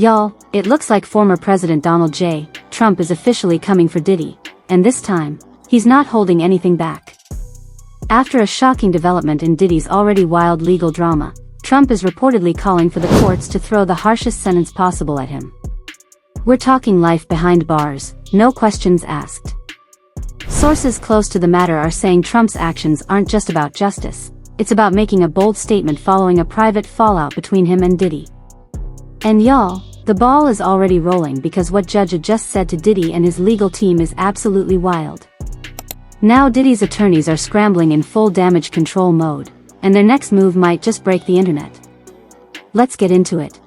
Y'all, it looks like former President Donald J. Trump is officially coming for Diddy, and this time, he's not holding anything back. After a shocking development in Diddy's already wild legal drama, Trump is reportedly calling for the courts to throw the harshest sentence possible at him. We're talking life behind bars, no questions asked. Sources close to the matter are saying Trump's actions aren't just about justice, it's about making a bold statement following a private fallout between him and Diddy. And y'all, the ball is already rolling because what Judge had just said to Diddy and his legal team is absolutely wild. Now Diddy's attorneys are scrambling in full damage control mode, and their next move might just break the internet. Let's get into it.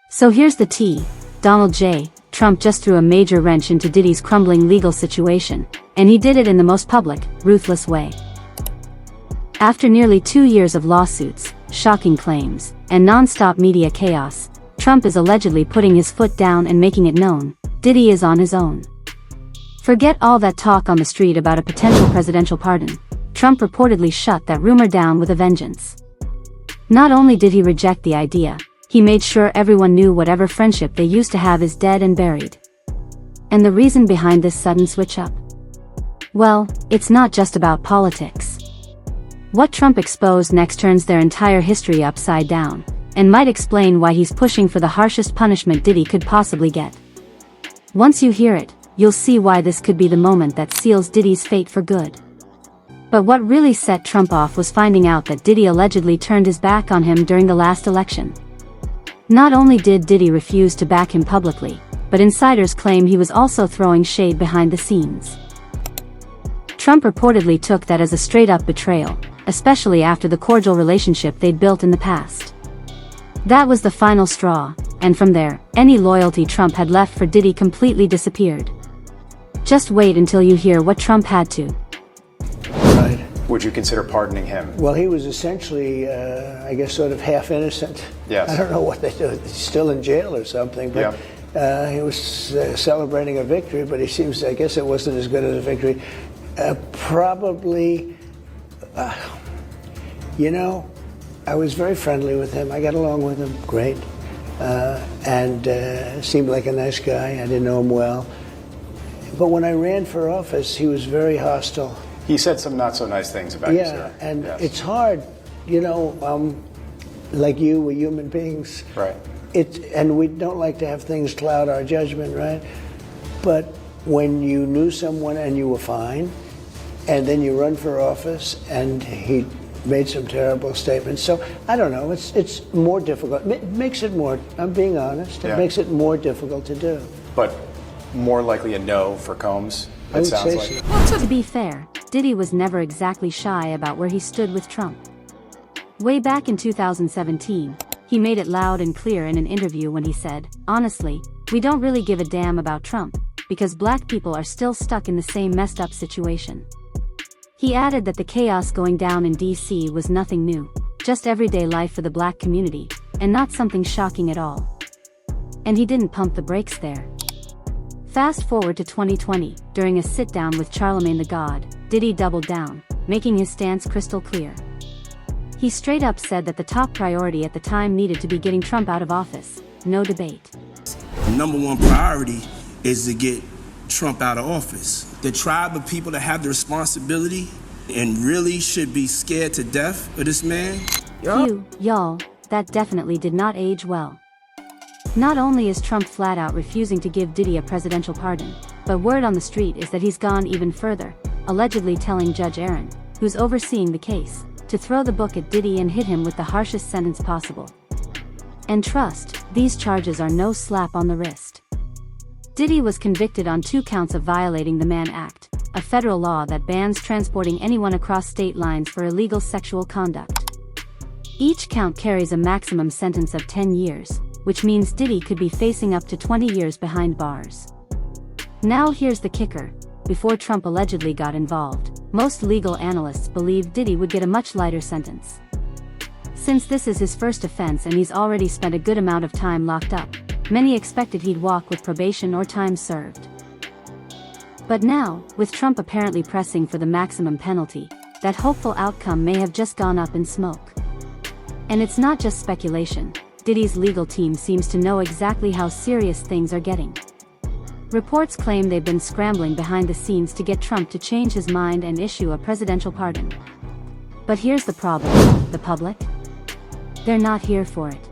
So here's the tea. Donald J. Trump just threw a major wrench into Diddy's crumbling legal situation, and he did it in the most public, ruthless way. After nearly 2 years of lawsuits, shocking claims, and non-stop media chaos, Trump is allegedly putting his foot down and making it known, Diddy is on his own. Forget all that talk on the street about a potential presidential pardon. Trump reportedly shut that rumor down with a vengeance. Not only did he reject the idea, he made sure everyone knew whatever friendship they used to have is dead and buried. And the reason behind this sudden switch up? Well, it's not just about politics. What Trump exposed next turns their entire history upside down, and might explain why he's pushing for the harshest punishment Diddy could possibly get. Once you hear it, you'll see why this could be the moment that seals Diddy's fate for good. But what really set Trump off was finding out that Diddy allegedly turned his back on him during the last election. Not only did Diddy refuse to back him publicly, but insiders claim he was also throwing shade behind the scenes. Trump reportedly took that as a straight-up betrayal, especially after the cordial relationship they'd built in the past. That was the final straw, and from there, any loyalty Trump had left for Diddy completely disappeared. Just wait until you hear what Trump had to. Right. Would you consider pardoning him? Well, he was essentially, I guess, sort of half innocent. Yes. I don't know what they do. He's still in jail or something, but he was celebrating a victory, but he seems, I guess it wasn't as good as a victory. Probably, I was very friendly with him. I got along with him great, and seemed like a nice guy. I didn't know him well. But when I ran for office, he was very hostile. He said some not so nice things about you, sir. Yeah, and yes. It's hard, like you, we're human beings. Right. And we don't like to have things cloud our judgment, right? But when you knew someone and you were fine, and then you run for office and he made some terrible statements. So I don't know, it's more difficult. It makes it more, I'm being honest, it makes it more difficult to do. But more likely a no for Combs, I it would sounds say like. so. To be fair, Diddy was never exactly shy about where he stood with Trump. Way back in 2017, he made it loud and clear in an interview when he said, "Honestly, we don't really give a damn about Trump, because black people are still stuck in the same messed up situation." He added that the chaos going down in DC was nothing new, just everyday life for the black community, and not something shocking at all. And he didn't pump the brakes there. Fast forward to 2020, during a sit-down with Charlemagne the God, Diddy doubled down, making his stance crystal clear. He straight up said that the top priority at the time needed to be getting Trump out of office, no debate. Number one priority is to get Trump out of office. The tribe of people that have the responsibility and really should be scared to death of this man. Y'all, that definitely did not age well. Not only is Trump flat out refusing to give Diddy a presidential pardon, but word on the street is that he's gone even further, allegedly telling Judge Aaron, who's overseeing the case, to throw the book at Diddy and hit him with the harshest sentence possible. And trust, these charges are no slap on the wrist. Diddy was convicted on 2 counts of violating the Mann Act, a federal law that bans transporting anyone across state lines for illegal sexual conduct. Each count carries a maximum sentence of 10 years, which means Diddy could be facing up to 20 years behind bars. Now here's the kicker. Before Trump allegedly got involved, most legal analysts believed Diddy would get a much lighter sentence. Since this is his first offense and he's already spent a good amount of time locked up, many expected he'd walk with probation or time served. But now, with Trump apparently pressing for the maximum penalty, that hopeful outcome may have just gone up in smoke. And it's not just speculation. Diddy's legal team seems to know exactly how serious things are getting. Reports claim they've been scrambling behind the scenes to get Trump to change his mind and issue a presidential pardon. But here's the problem: the public? They're not here for it.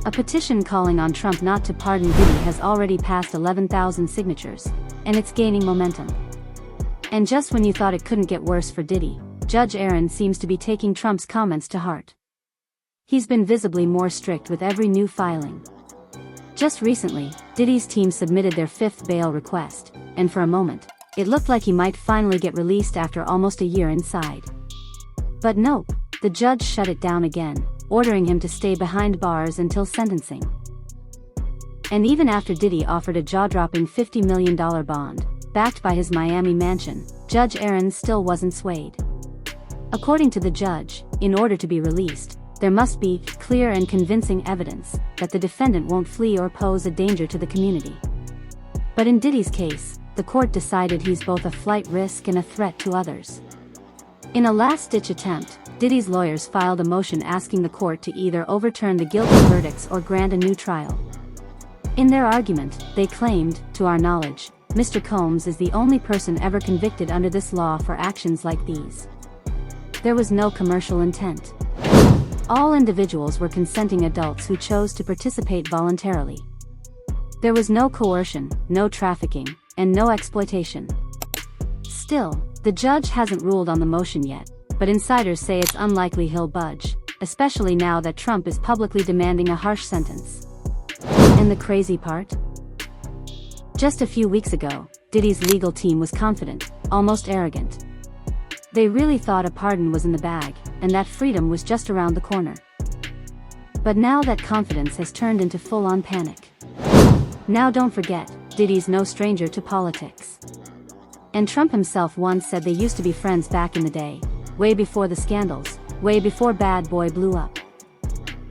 A petition calling on Trump not to pardon Diddy has already passed 11,000 signatures, and it's gaining momentum. And just when you thought it couldn't get worse for Diddy, Judge Aaron seems to be taking Trump's comments to heart. He's been visibly more strict with every new filing. Just recently, Diddy's team submitted their 5th bail request, and for a moment, it looked like he might finally get released after almost a year inside. But nope, the judge shut it down again, ordering him to stay behind bars until sentencing. And even after Diddy offered a jaw-dropping $50 million bond, backed by his Miami mansion, Judge Aaron still wasn't swayed. According to the judge, in order to be released, there must be clear and convincing evidence that the defendant won't flee or pose a danger to the community. But in Diddy's case, the court decided he's both a flight risk and a threat to others. In a last-ditch attempt, Diddy's lawyers filed a motion asking the court to either overturn the guilty verdicts or grant a new trial. In their argument, they claimed, to our knowledge, Mr. Combs is the only person ever convicted under this law for actions like these. There was no commercial intent. All individuals were consenting adults who chose to participate voluntarily. There was no coercion, no trafficking, and no exploitation. Still, the judge hasn't ruled on the motion yet, but insiders say it's unlikely he'll budge, especially now that Trump is publicly demanding a harsh sentence. And the crazy part? Just a few weeks ago, Diddy's legal team was confident, almost arrogant. They really thought a pardon was in the bag, and that freedom was just around the corner. But now that confidence has turned into full-on panic. Now don't forget, Diddy's no stranger to politics. And Trump himself once said they used to be friends back in the day, way before the scandals, way before Bad Boy blew up.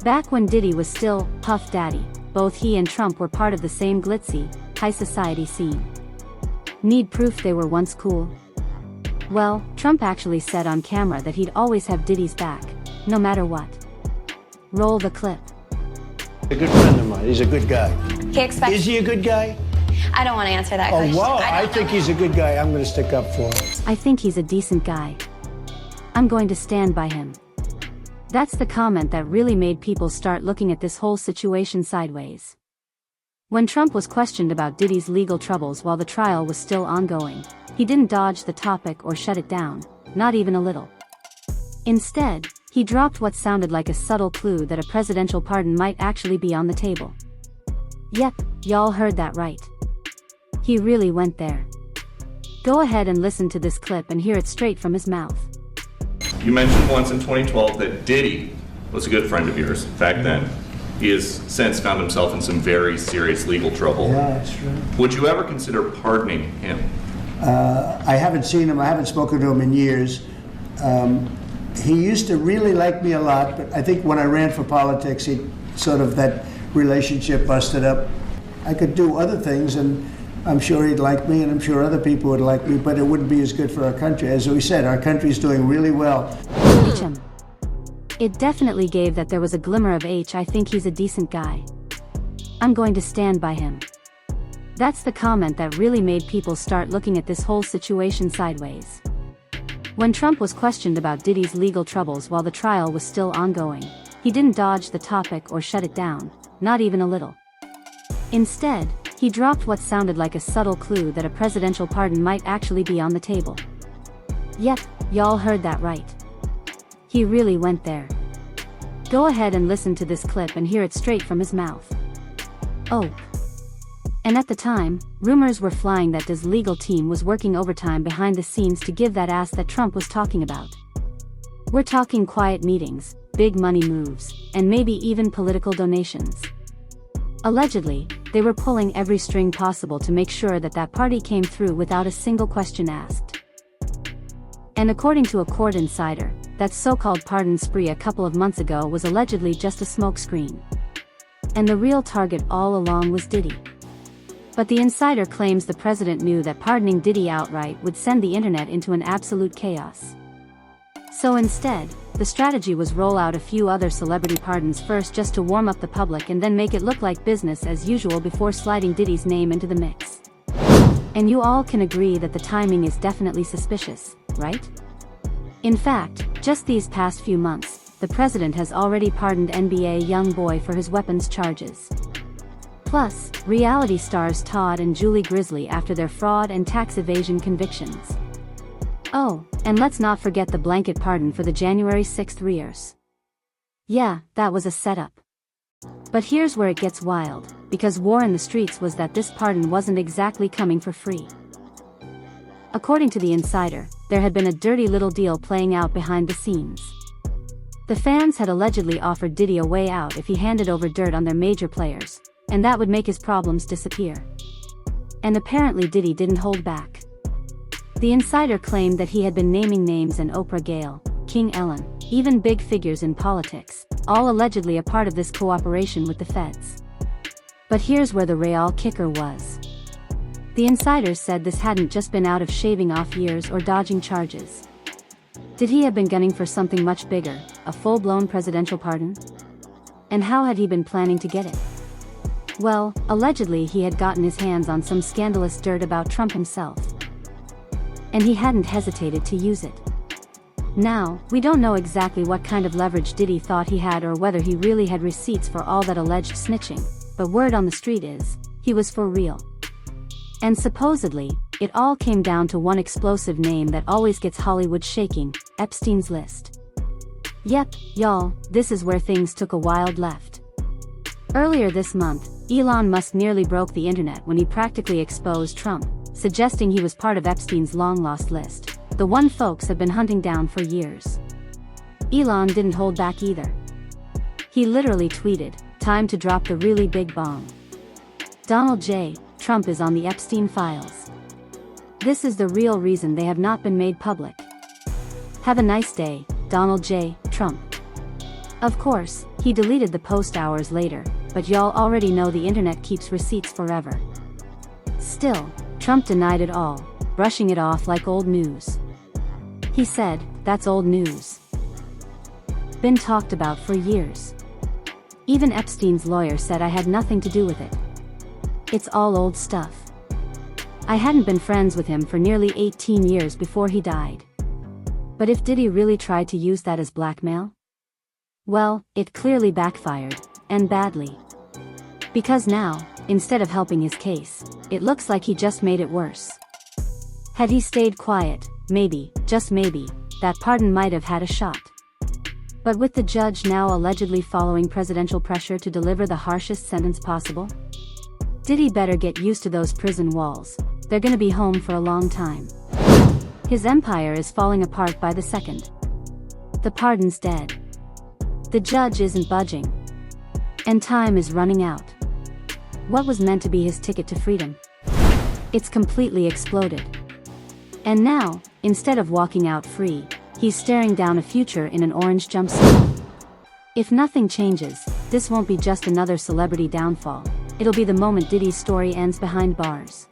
Back when Diddy was still Puff Daddy, both he and Trump were part of the same glitzy, high society scene. Need proof they were once cool? Well, Trump actually said on camera that he'd always have Diddy's back, no matter what. Roll the clip. A good friend of mine. He's a good guy. He expects. Is he a good guy? I don't want to answer that Oh, question. wow. I think he's a good guy. I'm going to stick up for him. I think he's a decent guy. I'm going to stand by him. That's the comment that really made people start looking at this whole situation sideways. When Trump was questioned about Diddy's legal troubles while the trial was still ongoing, he didn't dodge the topic or shut it down, not even a little. Instead, he dropped what sounded like a subtle clue that a presidential pardon might actually be on the table. Yep, y'all heard that right. He really went there. Go ahead and listen to this clip and hear it straight from his mouth. You mentioned once in 2012 that Diddy was a good friend of yours back then. He has since found himself in some very serious legal trouble. Yeah, that's true. Would you ever consider pardoning him? I haven't seen him. I haven't spoken to him in years. He used to really like me a lot, but I think when I ran for politics, that relationship busted up. I could do other things, and I'm sure he'd like me, and I'm sure other people would like me, but it wouldn't be as good for our country. As we said, our country's doing really well. HM. It definitely gave that there was a glimmer of I think he's a decent guy. I'm going to stand by him. That's the comment that really made people start looking at this whole situation sideways. When Trump was questioned about Diddy's legal troubles while the trial was still ongoing, he didn't dodge the topic or shut it down, not even a little. Instead, he dropped what sounded like a subtle clue that a presidential pardon might actually be on the table. Yep, y'all heard that right. He really went there. Go ahead and listen to this clip and hear it straight from his mouth. Oh. And at the time, rumors were flying that his legal team was working overtime behind the scenes to give that ass that Trump was talking about. We're talking quiet meetings, big money moves, and maybe even political donations. Allegedly, they were pulling every string possible to make sure that that party came through without a single question asked. And according to a court insider, that so-called pardon spree a couple of months ago was allegedly just a smokescreen. And the real target all along was Diddy. But the insider claims the president knew that pardoning Diddy outright would send the internet into an absolute chaos. So instead, the strategy was roll out a few other celebrity pardons first just to warm up the public and then make it look like business as usual before sliding Diddy's name into the mix. And you all can agree that the timing is definitely suspicious, right? In fact, just these past few months, the president has already pardoned NBA YoungBoy for his weapons charges. Plus, reality stars Todd and Julie Grizzly after their fraud and tax evasion convictions. Oh, and let's not forget the blanket pardon for the January 6th rioters. Yeah, that was a setup. But here's where it gets wild, because war in the streets was that this pardon wasn't exactly coming for free. According to The Insider, there had been a dirty little deal playing out behind the scenes. The fans had allegedly offered Diddy a way out if he handed over dirt on their major players, and that would make his problems disappear. And apparently Diddy didn't hold back. The Insider claimed that he had been naming names and Oprah Gale, King Ellen, even big figures in politics, all allegedly a part of this cooperation with the feds. But here's where the real kicker was. The insiders said this hadn't just been out of shaving off years or dodging charges. Did he have been gunning for something much bigger, a full-blown presidential pardon? And how had he been planning to get it? Well, allegedly he had gotten his hands on some scandalous dirt about Trump himself. And he hadn't hesitated to use it. Now, we don't know exactly what kind of leverage Diddy thought he had or whether he really had receipts for all that alleged snitching, but word on the street is, he was for real. And supposedly, it all came down to one explosive name that always gets Hollywood shaking, Epstein's list. Yep, y'all, this is where things took a wild left. Earlier this month, Elon Musk nearly broke the internet when he practically exposed Trump, suggesting he was part of Epstein's long-lost list, the one folks have been hunting down for years. Elon didn't hold back either. He literally tweeted, "Time to drop the really big bomb. Donald J. Trump is on the Epstein files. This is the real reason they have not been made public. Have a nice day, Donald J. Trump." Of course, he deleted the post hours later, but y'all already know the internet keeps receipts forever. Still, Trump denied it all, brushing it off like old news. He said, "That's old news. Been talked about for years. Even Epstein's lawyer said I had nothing to do with it. It's all old stuff. I hadn't been friends with him for nearly 18 years before he died." But if Diddy really tried to use that as blackmail? Well, it clearly backfired, and badly. Because now, instead of helping his case, it looks like he just made it worse. Had he stayed quiet, maybe, just maybe, that pardon might have had a shot. But with the judge now allegedly following presidential pressure to deliver the harshest sentence possible, Diddy better get used to those prison walls. They're gonna be home for a long time. His empire is falling apart by the second. The pardon's dead. The judge isn't budging. And time is running out. What was meant to be his ticket to freedom? It's completely exploded. And now, instead of walking out free, he's staring down a future in an orange jumpsuit. If nothing changes, this won't be just another celebrity downfall. It'll be the moment Diddy's story ends behind bars.